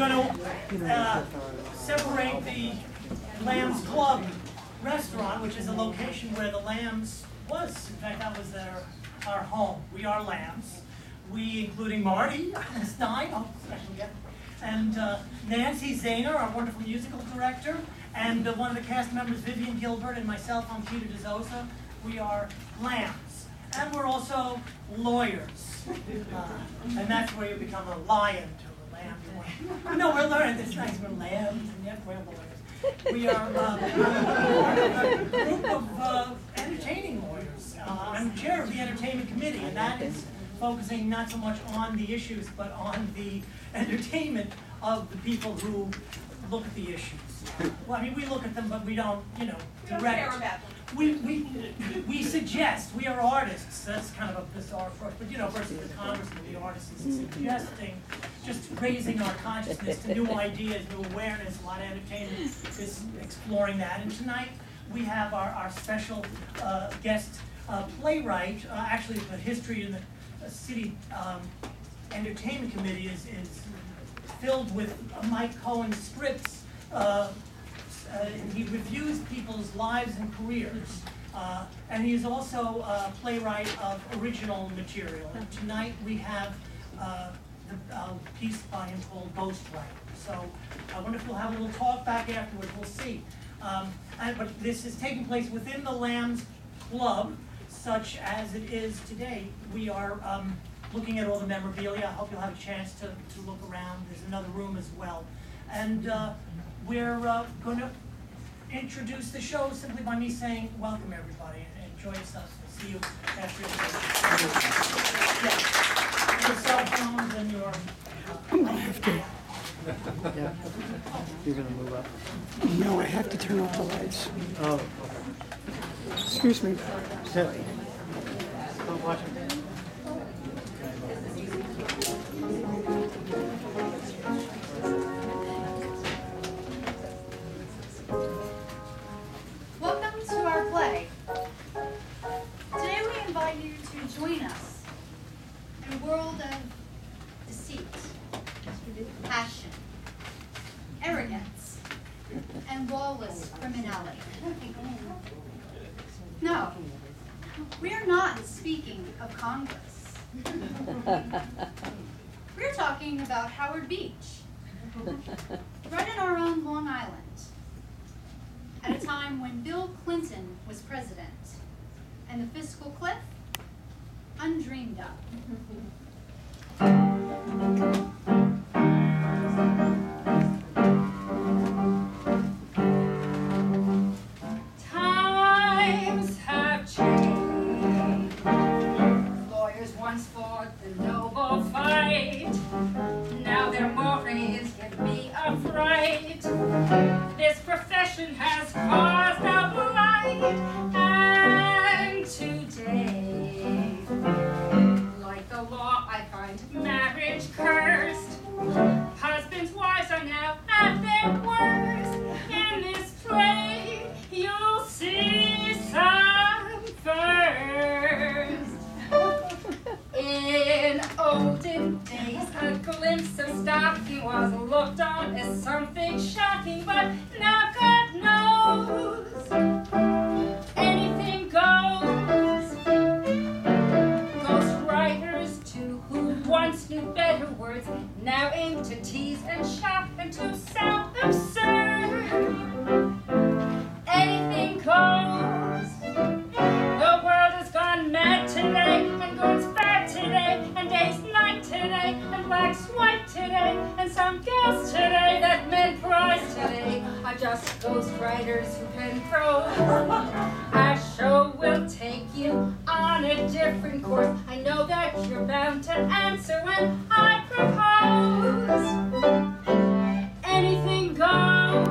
going to separate the Lambs Club restaurant, which is a location where the Lambs was. In fact, that was our home. We are Lambs. We, including Marty Stein, special guest, and Nancy Zehner, our wonderful musical director, and one of the cast members, Vivian Gilbert, and myself, I'm Peter DeZosa. We are Lambs. And we're also lawyers. And that's where you become a lion to a lamb. No, we're learning. It's nice. We're lambs, and yet we're lawyers. We are a group of entertaining lawyers. I'm chair of the entertainment committee, and that is focusing not so much on the issues, but on the entertainment of the people who look at the issues. Well, I mean, we look at them, but we don't, direct. We suggest. We are artists. That's kind of a bizarre approach. But, versus the congressman, the artist is suggesting, just raising our consciousness to new ideas, new awareness. A lot of entertainment is exploring that. And tonight, we have our special guest playwright. Actually, the history in the city entertainment committee is filled with Mike Cohen scripts. He reviews people's lives and careers. And he is also a playwright of original material. And tonight we have a piece by him called Ghostwriter. So I wonder if we'll have a little talk back afterwards. We'll see. But this is taking place within the Lambs Club, such as it is today. We are looking at all the memorabilia. I hope you'll have a chance to look around. There's another room as well. And we're going to introduce the show simply by me saying, welcome everybody, and enjoy yourselves. We'll see you after your cell phones and your... I have to. Yeah. You're going to move up. No, I have to turn off the lights. Oh. Excuse me. Sit. Don't watch it. Welcome to our play. Today we invite you to join us in a world of deceit, passion, arrogance, and lawless criminality. No, we are not speaking of Congress. We're talking about Howard Beach, right in our own Long Island, at a time when Bill Clinton was president and the fiscal cliff undreamed of. Times have changed. Lawyers once fought the noble fight. Now their mores give me a fright. This profession has caused a blight. And today, like the law, I find marriage cursed. Husbands, wives are now at their worst. In this play, you'll see some first. In olden days, a glimpse of stocking was looked on as something shocking, but now God knows anything goes. Ghostwriters too, who once knew better words, now aim to tease and shock and to sound absurd. Anything goes. The world has gone mad today, and goes bad today, and day's night today, and black's white today, and some girls today that men prize today are just ghostwriters who can prose. Our show will take you on a different course. I know that you're bound to answer when I propose. Anything goes.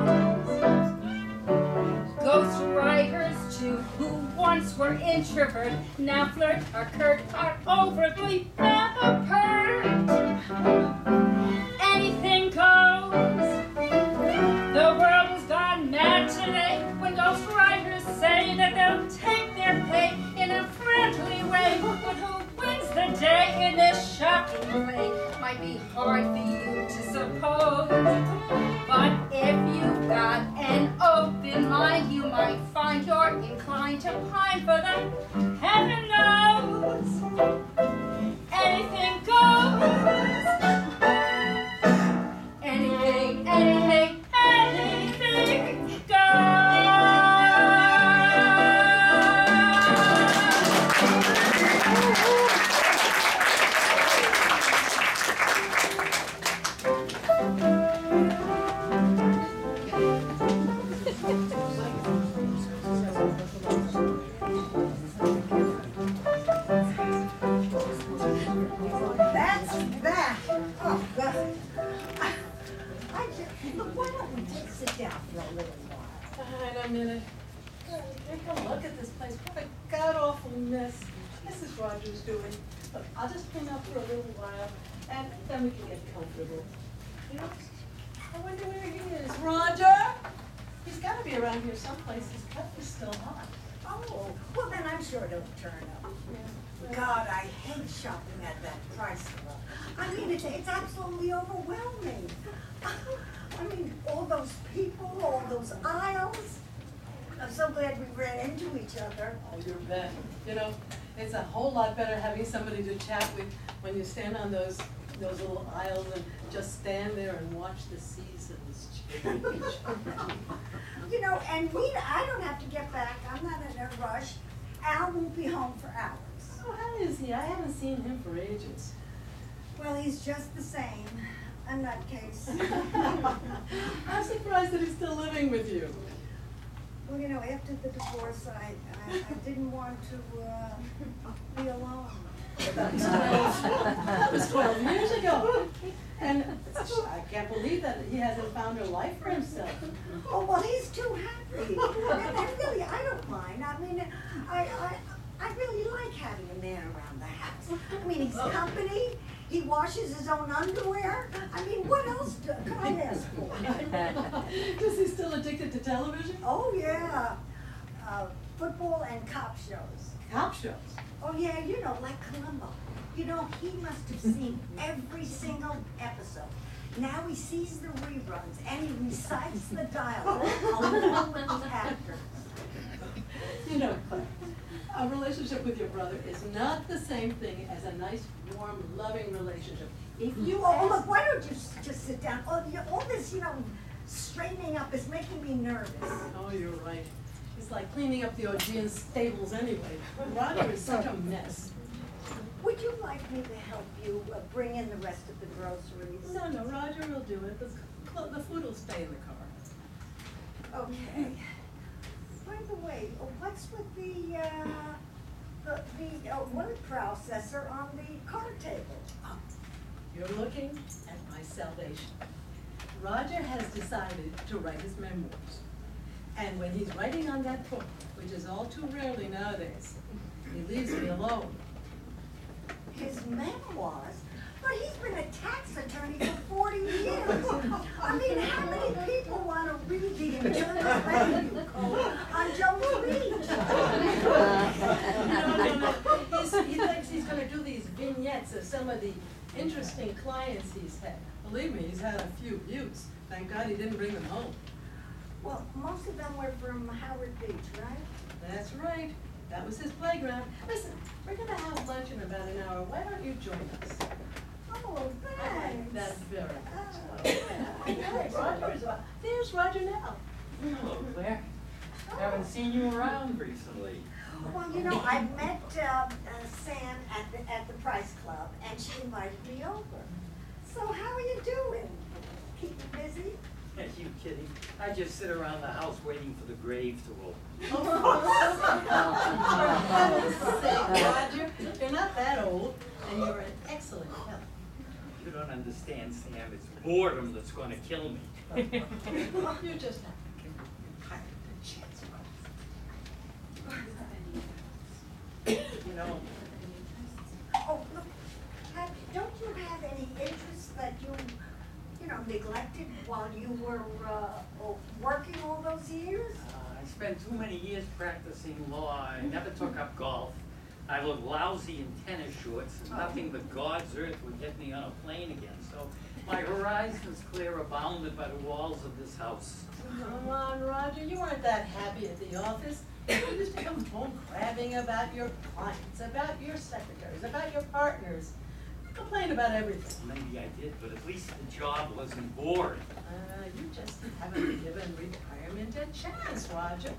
Ghostwriters too, who once were introvert, now flirt, are curt, are overtly pampered. Anything goes. The world has gone mad today when ghostwriters say that they'll take their pay in a friendly way. But who wins the day in this shocking play? My be hard for you to suppose. But if you've got an open mind, you might find you're inclined to pine for them. Heaven knows, anything goes. Anything, anything, anything goes. That's that. Oh, God. Look, why don't we just sit down for a little while? Wait a minute. Take a look at this place. What a god-awful mess Mrs. Rogers doing. Look, I'll just clean up for a little while, and then we can get comfortable. You know, I wonder where he is. Roger? He's got to be around here someplace. His cup is still hot. Oh, well then I'm sure it'll turn up. God, I hate shopping at that price club. I mean, it's absolutely overwhelming. I mean, all those people, all those aisles. I'm so glad we ran into each other. Oh, you're bet. You know, it's a whole lot better having somebody to chat with when you stand on those little aisles and just stand there and watch the seasons change. You know, and I don't have to get back. I'm not in a rush. Al won't be home for hours. Oh, how is he? I haven't seen him for ages. Well, he's just the same. A nutcase. I'm surprised that he's still living with you. Well, you know, after the divorce, I didn't want to be alone. That was 12 years ago. And I can't believe that he hasn't found a life for himself. Oh, well, he's too happy. And really, I don't mind. I mean, I really like having a man around the house. I mean, he's company. He washes his own underwear. I mean, what else could I ask for? Is he still addicted to television? Oh, yeah. Football and cop shows. Cop shows. Oh, yeah, you know, like Columbo. You know, he must have seen every single episode. Now he sees the reruns and he recites the dialogue along with the actors. You know, Claire, a relationship with your brother is not the same thing as a nice, warm, loving relationship. If you Look, why don't you just sit down? All this, you know, straightening up is making me nervous. Oh, you're right. It's like cleaning up the Augean stables anyway. Roger is such a mess. Would you like me to help you bring in the rest of the groceries? No, Roger will do it. The food will stay in the car. Okay. By the way, what's with the word processor on the card table? You're looking at my salvation. Roger has decided to write his memoirs. And when he's writing on that book, which is all too rarely nowadays, he leaves me alone. His memoirs? But he's been a tax attorney for 40 years. I mean, how many people want to read the internal revenue code on Jones Beach? No. He thinks he's going to do these vignettes of some of the interesting clients he's had. Believe me, he's had a few views. Thank God he didn't bring them home. Well, most of them were from Howard Beach, right? That's right. That was his playground. Listen, we're going to have lunch in about an hour. Why don't you join us? Oh, thanks. That's very Oh, Roger is about. There's Roger now. Hello, Claire. Haven't seen you around recently. Well, you know, I met Sam at the Price Club, and she invited me over. So how are you doing? Keeping busy? Are you kidding? I just sit around the house waiting for the grave to open. For heaven's sake, Roger, you're not that old, and you're in excellent health. You don't understand, Sam. It's boredom that's going to kill me. You just have to give kind of a chance, You know, Oh, look, don't you have any interests that you neglected while you were working all those years? I spent too many years practicing law. I never took up golf. I I look lousy in tennis shorts, and nothing but God's earth would get me on a plane again. So my horizon's clear, abounded by the walls of this house. Come on, Roger, you weren't that happy at the office. You used to come home crabbing about your clients, about your secretaries, about your partners. You complain about everything. Maybe I did, but at least the job wasn't boring. You just haven't given retirement a chance, Roger.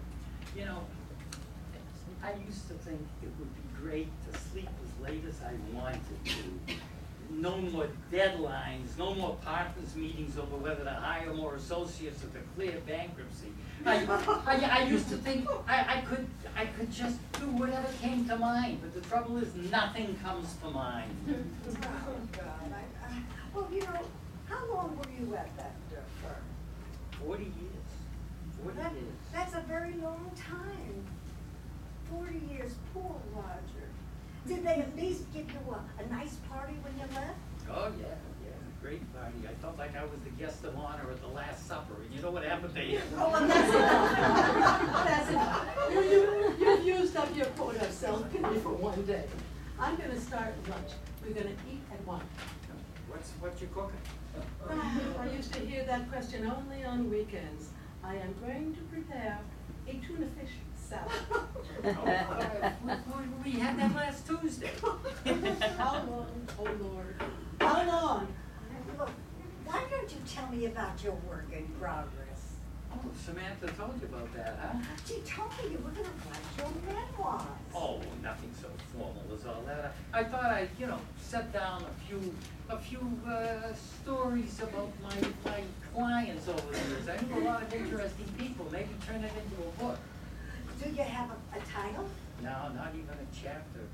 You know, I used to think it would be great to sleep as late as I wanted to. No more deadlines, no more partners meetings over whether to hire more associates or to clear bankruptcy. I used to think I could just do whatever came to mind, but the trouble is nothing comes to mind. Oh, God, well, you know, how long were you at that firm? 40 years. 40 years. That's a very long time. 40 years, poor Roger. Did they at least give you a nice party when you left? Oh, yeah, great party. I felt like I was the guest of honor at the Last Supper, and you know what happened to him? Oh, well, that's enough. That's enough. You've used up your quota of self-pity for one day. I'm gonna start lunch. We're gonna eat at 1. What you cooking? I used to hear that question only on weekends. I am going to prepare a tuna fish salad. We had that last Tuesday. How long, oh Lord, how long? Look, why don't you tell me about your work in progress? Oh, Samantha told you about that, huh? She told me you were going to write your memoirs. Oh, nothing so formal as all that. I thought I'd, set down a few stories about my clients over the years. I knew a lot of interesting people. Maybe turn it into a book. Do you have a title? No, not even a chapter.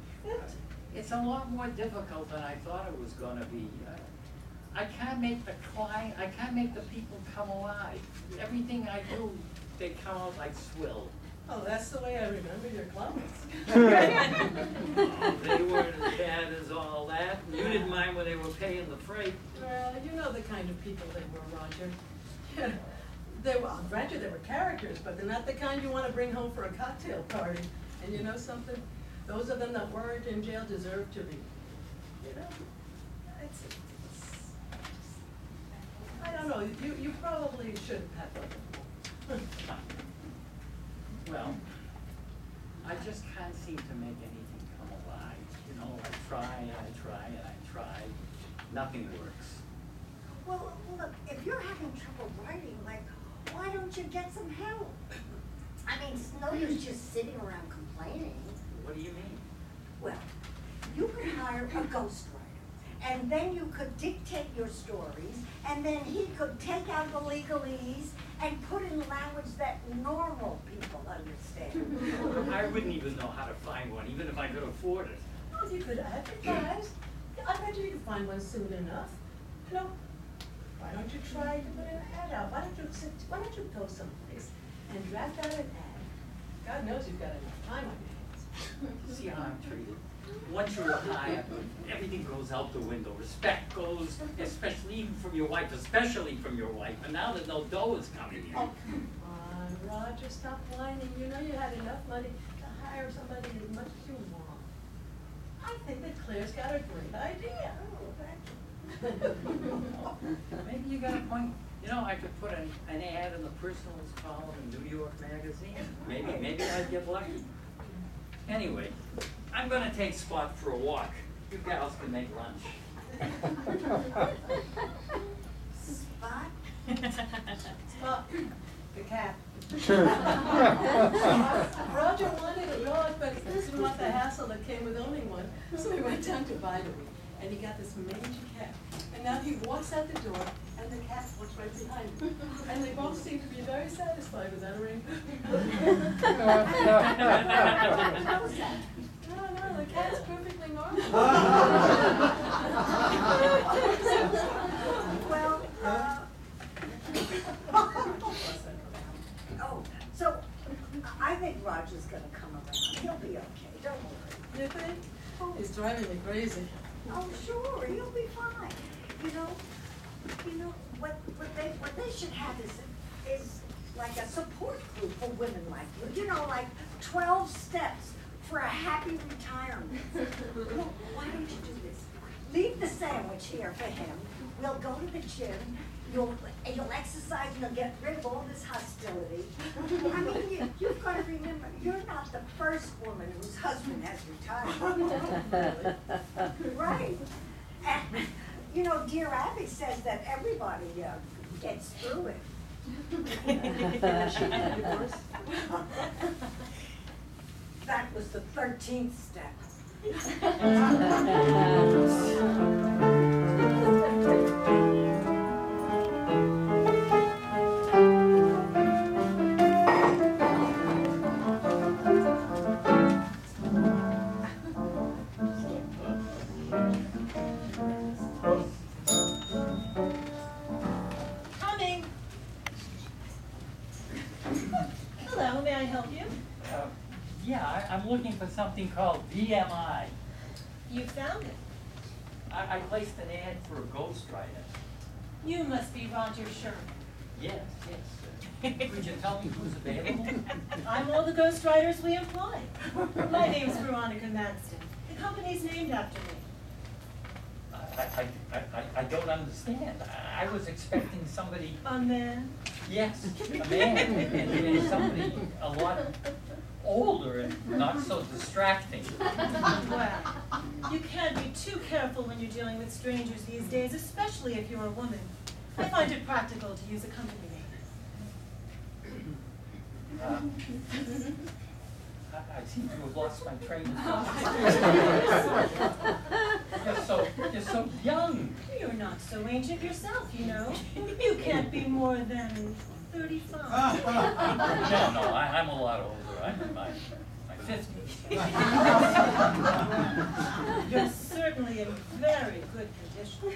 It's a lot more difficult than I thought it was going to be. I can't make the people come alive. Everything I do, they come out like swill. Oh, that's the way I remember your clients. Oh, they weren't as bad as all that. You didn't mind when they were paying the freight. Well, you know the kind of people they were, Roger. I'll grant you they were characters, but they're not the kind you want to bring home for a cocktail party. And you know something? Those of them that weren't in jail deserve to be. I don't know, you probably shouldn't have them. Well, I just can't seem to make anything come alive. I try and I try and I try. Nothing works. Well, look, if you're having trouble writing, why don't you get some help? I mean, it's no use just sitting around complaining. What do you mean? Well, you could hire a ghostwriter, and then you could dictate your stories, and then he could take out the legalese and put in language that normal people understand. I wouldn't even know how to find one, even if I could afford it. Well, you could advertise. I bet you could find one soon enough. Why don't you try to put an ad out? Why don't you go someplace and draft out an ad? God knows you've got enough time on your hands. See how I'm treated? Once you retire, everything goes out the window. Respect goes, especially even from your wife, And now that no dough is coming in. Oh, come on, Roger, stop whining. You know you had enough money to hire somebody as much as you want. I think that Claire's got a great idea. Maybe you got a point. I could put an ad in the Personals column in New York Magazine. Maybe I'd get lucky. Anyway, I'm gonna take Spot for a walk. You gals can make lunch. Spot? Spot, the cat. Roger wanted a dog, but didn't want the hassle that came with owning one. So he went down to Vitamin, and he got this mangy cat. And now he walks out the door, and the cat walks right behind him. And they both seem to be very satisfied with that arrangement. No, the cat's perfectly normal. Well, so I think Roger's gonna come around. He'll be okay, don't worry. You think? He's driving me crazy. Oh, sure, he'll be fine. What they should have is like a support group for women like you. Like 12 steps for a happy retirement. Well, why don't you do this? Leave the sandwich here for him. We'll go to the gym. You'll exercise and you'll get rid of all this hostility. I mean, you've got to remember, you're not the first woman whose husband has retired. Right. And, you know, dear Abby says that everybody gets through it. That was the 13th step. Coming. Hello, may I help you? Yeah, I'm looking for something called VMI. You found it. I placed an ad for a ghostwriter. You must be Roger Sherman. Yes, yes. Could you tell me who's available? I'm all the ghostwriters we employ. My name's Veronica Manston. The company's named after me. I don't understand. I was expecting somebody, A man? yes, a man, and somebody a lot older and not so distracting. Well, you can't be too careful when you're dealing with strangers these days, especially if you're a woman. I find it practical to use a company name. I seem to have lost my train of thought. You're so young. You're not so ancient yourself, you know. You can't be more than 35. No, I'm a lot older. I'm in my 50s. You're certainly in very good condition.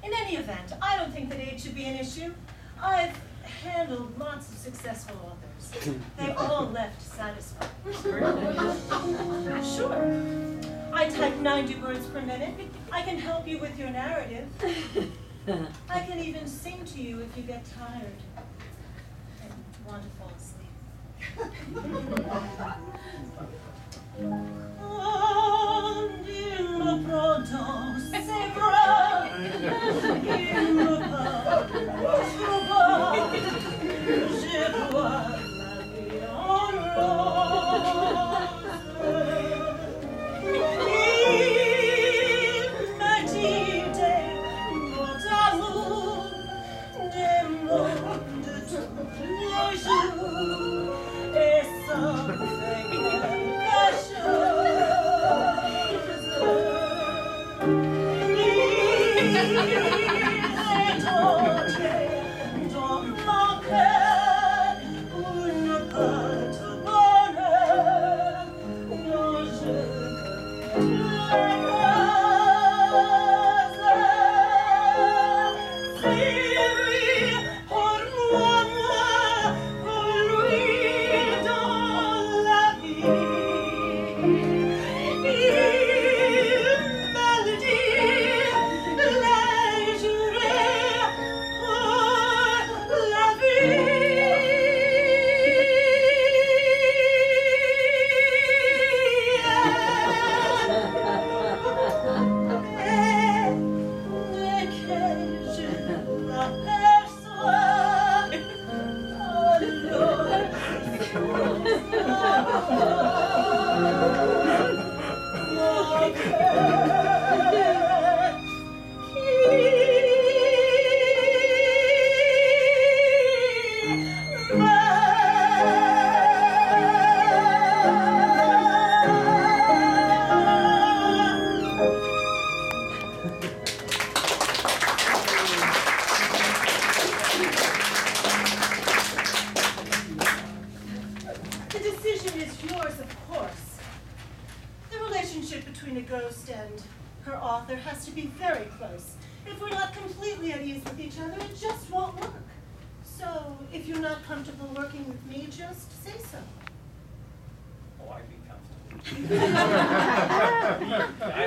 In any event, I don't think that age should be an issue. I've handled lots of successful authors. They all left satisfied. Sure. I type 90 words per minute. I can help you with your narrative. I can even sing to you if you get tired and want to fall asleep.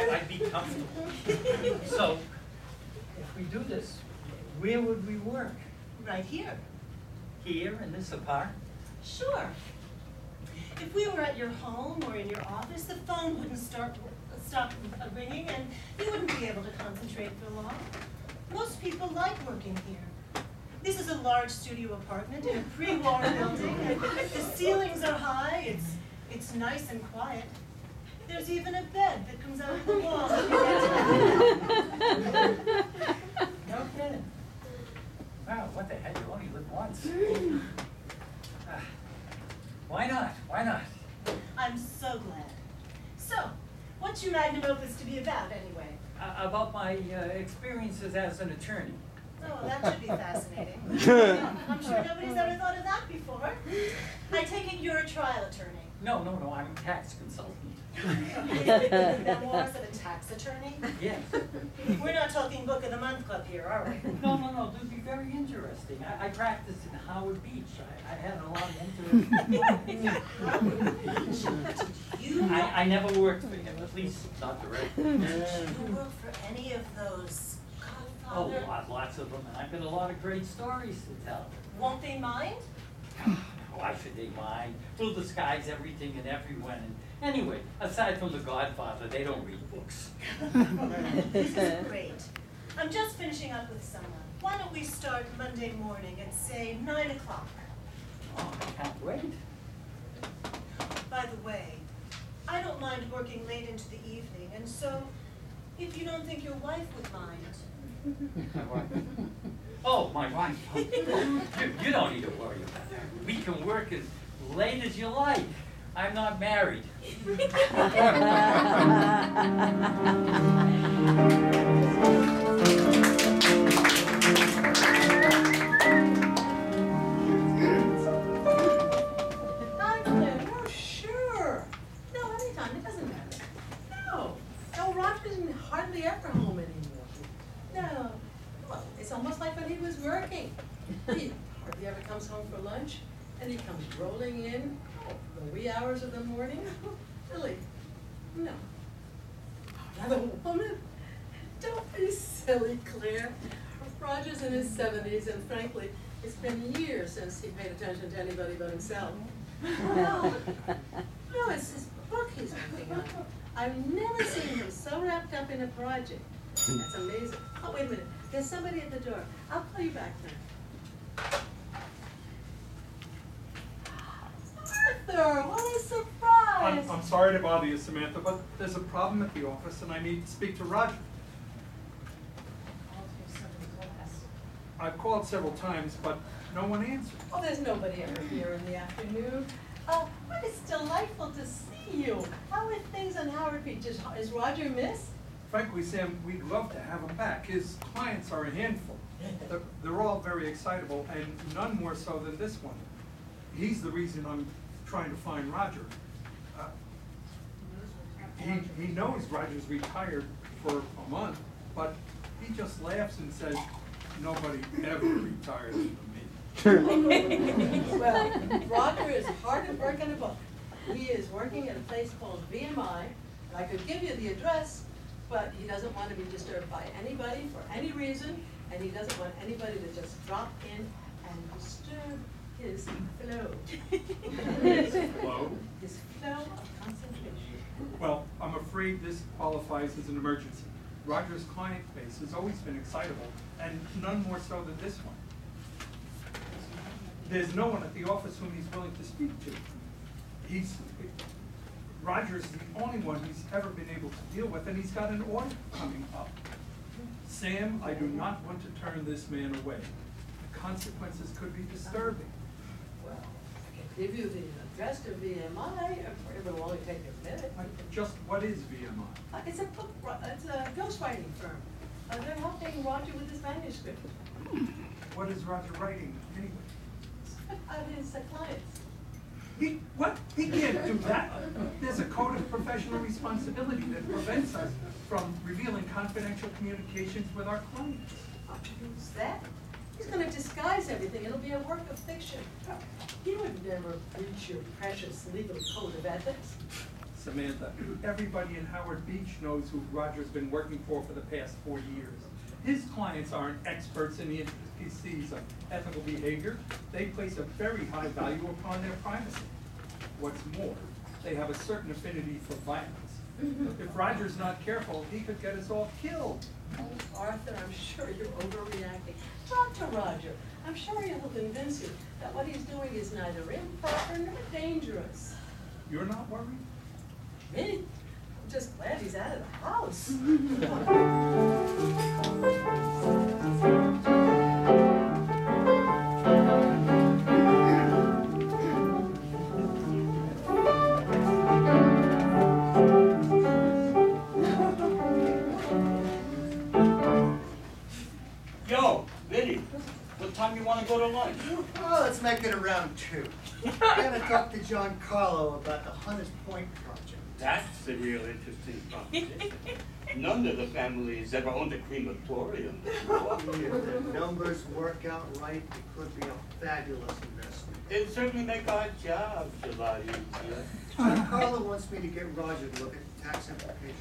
I'd be comfortable. So, if we do this, where would we work? Right here. Here, in this apartment? Sure. If we were at your home or in your office, the phone wouldn't stop ringing and you wouldn't be able to concentrate for long. Most people like working here. This is a large studio apartment in a pre-war building, and the ceilings are high, it's nice and quiet. There's even a bed that comes out of the wall. No kidding. Wow, what the heck, you only live once. Why not? Why not? I'm so glad. So, what's your magnum opus to be about, anyway? About my experiences as an attorney. Oh, that should be fascinating. I'm sure nobody's ever thought of that before. I take it you're a trial attorney. No, I'm a tax consultant. Memoirs of a tax attorney? Yes. We're not talking Book of the Month Club here, are we? No, this would be very interesting. I practiced in Howard Beach. I had a lot of interest. I never worked for him, at least not directly. Did you work for any of those Oh, Godfather? lots of them, and I've got a lot of great stories to tell. Won't they mind? Why should they mind? We'll disguise everything and everyone. And anyway, aside from The Godfather, they don't read books. This is great. I'm just finishing up with someone. Why don't we start Monday morning at, say, 9 o'clock? Oh, I can't wait. By the way, I don't mind working late into the evening, and so, if you don't think your wife would mind. My wife. Oh, my wife. You don't need to worry about her. We can work as late as you like. I'm not married. Hi, Claire. No, sure. No, anytime. It doesn't matter. No, Roger's hardly ever home anymore. No. Well, it's almost like when he was working. He hardly ever comes home for lunch, and he comes rolling in the wee hours of the morning. Really? No. Another woman? Don't be silly, Claire. Roger's in his 70s, and frankly, it's been years since he paid attention to anybody but himself. No, it's his book he's working on. I've never seen him so wrapped up in a project. That's amazing. Oh, wait a minute. There's somebody at the door. I'll call you back then. Arthur, what a surprise! I'm sorry to bother you, Samantha, but there's a problem at the office and I need to speak to Roger. I've called several times, but no one answered. Oh, there's nobody ever here in the afternoon. Oh, but it's delightful to see you. How are things on Howard Beach? Is Roger missed? Frankly, Sam, we'd love to have him back. His clients are a handful. They're all very excitable, and none more so than this one. He's the reason I'm trying to find Roger. He knows Roger's retired for a month, but he just laughs and says, nobody ever retires from me. Well, Roger is hard at work on a book. He is working at a place called VMI. I could give you the address, but he doesn't want to be disturbed by anybody for any reason, and he doesn't want anybody to just drop in and disturb his flow. His flow? His flow of concentration. Well, I'm afraid this qualifies as an emergency. Roger's client base has always been excitable, and none more so than this one. There's no one at the office whom he's willing to speak to. Roger's the only one he's ever been able to deal with, and he's got an order coming up. Sam, I do not want to turn this man away. The consequences could be disturbing. Well, I can give you the address to VMI. It will only take a minute. Just what is VMI? It's a ghostwriting firm. They're helping Roger with his manuscript. What is Roger writing anyway? His clients. He can't do that. There's a code of professional responsibility that prevents us from revealing confidential communications with our clients. Who's that? He's going to disguise everything. It'll be a work of fiction. He would never breach your precious legal code of ethics. Samantha, everybody in Howard Beach knows who Roger's been working for the past 4 years. His clients aren't experts in the intricacies of ethical behavior. They place a very high value upon their privacy. What's more, they have a certain affinity for violence. If Roger's not careful, he could get us all killed. Oh, Arthur, I'm sure you're overreacting. Talk to Roger. I'm sure he'll convince you that what he's doing is neither improper nor dangerous. You're not worried? Me? I'm just glad he's out of the house. Yo, Vinny, what time you want to go to lunch? Well, let's make it around 2. I gotta talk to John Carlo about the Hunters Point project. That's a real interesting proposition. None of the family has ever owned a crematorium before. If the numbers work out right, it could be a fabulous investment. It'd certainly make our jobs a lot easier. John Carlo wants me to get Roger to look at tax implications.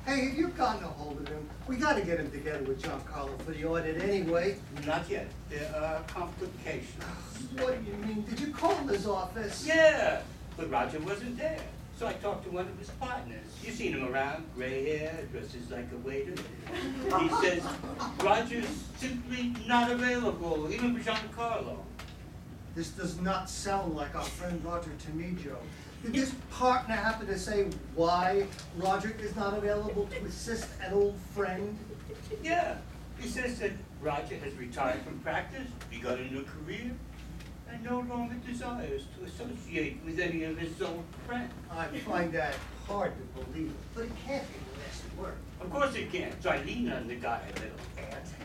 Hey, have you gotten a hold of him? We gotta get him together with John Carlo for the audit anyway. Not yet. There are complications. What do you mean? Did you call his office? Yeah, but Roger wasn't there. So I talked to one of his partners. You've seen him around, gray hair, dresses like a waiter. He says Roger's simply not available, even for Giancarlo. This does not sound like our friend Roger to me, Joe. Did this partner happen to say why Roger is not available to assist an old friend? Yeah, he says that Roger has retired from practice, begun a new career, and no longer desires to associate with any of his old friends. I find that hard to believe, but it can't be less work. Of course it can't, so I lean on the guy a little.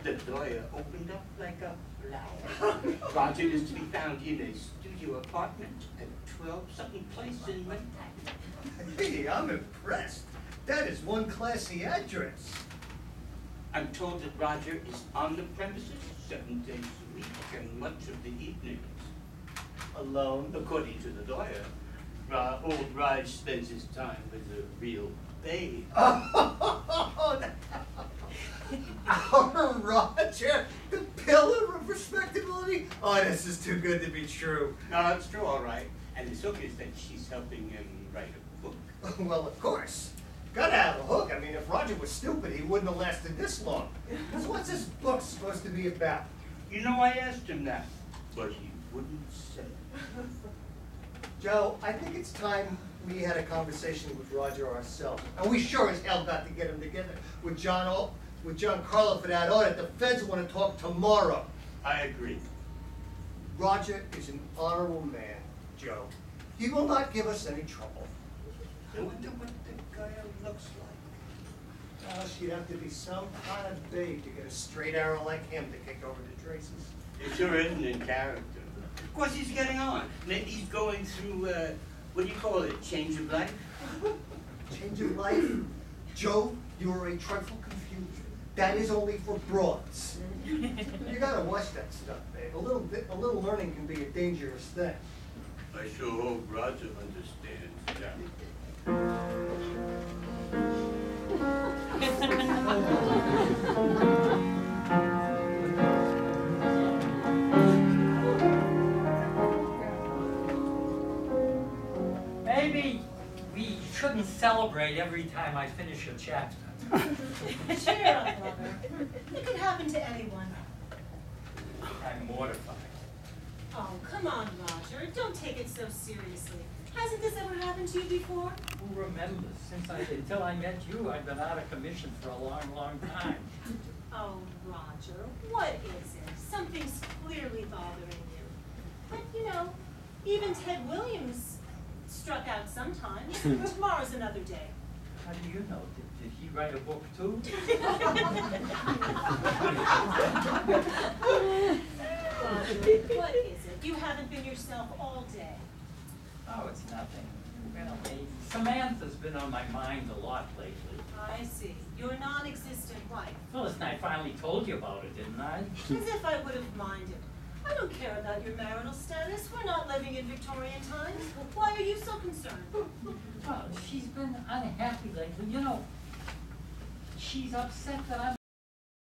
The door opened up like a flower. Roger is to be found in a studio apartment at 12-something place in Manhattan. Hey, I'm impressed. That is one classy address. I'm told that Roger is on the premises 7 days a week and much of the evenings. Alone, according to the lawyer, old Raj spends his time with a real babe. Our Roger, the pillar of respectability? Oh, this is too good to be true. No, it's true, all right. And his hook is that she's helping him write a book. Well, of course. Gotta have a hook. I mean, if Roger was stupid, he wouldn't have lasted this long. So what's this book supposed to be about? You know, I asked him that, but he wouldn't say. Joe, I think it's time we had a conversation with Roger ourselves. And we sure as hell got to get him together with John Carlo for that audit. The feds want to talk tomorrow. I agree. Roger is an honorable man, Joe. He will not give us any trouble. I wonder what the guy looks like. Well, she'd have to be some kind of babe to get a straight arrow like him to kick over the traces. He sure isn't in character. Of course he's getting on. Maybe he's going through, what do you call it, change of life? Change of life? Joe, you are a trifle confused. That is only for broads. You gotta watch that stuff, babe. A little learning can be a dangerous thing. I sure hope Roger understands that. Maybe we shouldn't celebrate every time I finish a chapter. Cheer up, brother. It could happen to anyone. I'm mortified. Oh, come on, Roger. Don't take it so seriously. Hasn't this ever happened to you before? Who remembers? Until I met you, I've been out of commission for a long, long time. Oh, Roger, what is it? Something's clearly bothering you. But, you know, even Ted Williams struck out sometimes. Tomorrow's another day. How do you know? Did he write a book too? Roger, what is it? You haven't been yourself all day. Oh, it's nothing. Well, Samantha's been on my mind a lot lately. I see. Your non-existent wife. Well, listen, I finally told you about it, didn't I? As if I would have minded. I don't care about your marital status. We're not living in Victorian times. Why are you so concerned? Well, she's been unhappy lately. You know, she's upset that I'm